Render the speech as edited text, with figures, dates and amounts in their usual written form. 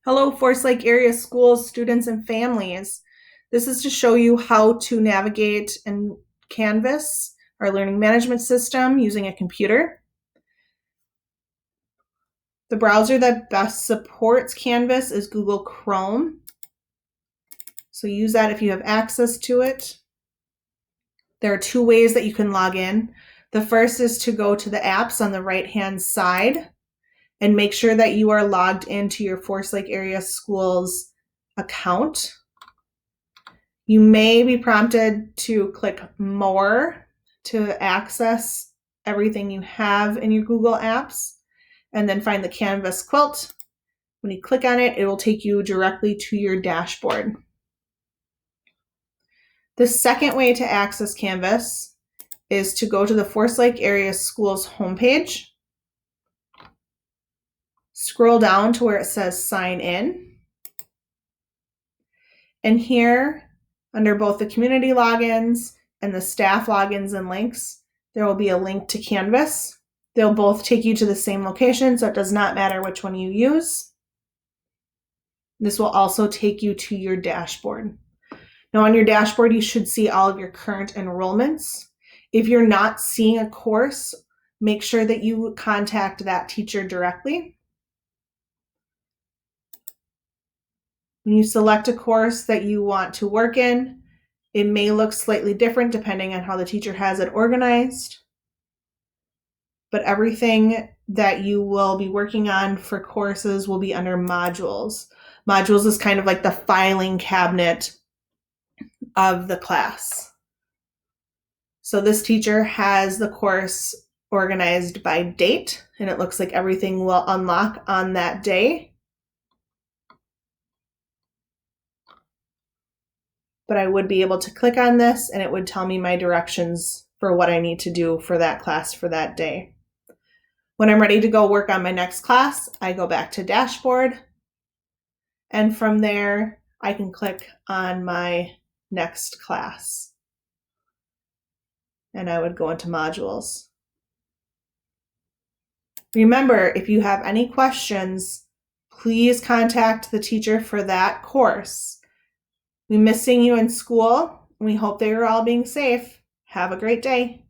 Hello, Forest Lake area schools, students, and families. This is to show you how to navigate in Canvas, our learning management system, using a computer. The browser that best supports Canvas is Google Chrome. So use that if you have access to it. There are two ways that you can log in. The first is to go to the apps on the right-hand side and make sure that you are logged into your Forest Lake area schools account. You may be prompted to click more to access everything you have in your Google Apps, and then find the Canvas quilt. When you click on it, it will take you directly to your dashboard. The second way to access Canvas is to go to the Forest Lake Area Schools homepage, scroll down to where it says sign in, and here under both the community logins and the staff logins and links, there will be a link to Canvas. They'll both take you to the same location, so it does not matter which one you use. This will also take you to your dashboard. Now on your dashboard, you should see all of your current enrollments. If you're not seeing a course, make sure that you contact that teacher directly. When you select a course that you want to work in, it may look slightly different depending on how the teacher has it organized. But everything that you will be working on for courses will be under modules. Modules is kind of like the filing cabinet of the class. So this teacher has the course organized by date, and it looks like everything will unlock on that day. But I would be able to click on this and it would tell me my directions for what I need to do for that class for that day. When I'm ready to go work on my next class, I go back to dashboard, and from there I can click on my next class and I would go into modules. Remember, if you have any questions, please contact the teacher for that course. We miss seeing you in school. We hope that you're all being safe. Have a great day.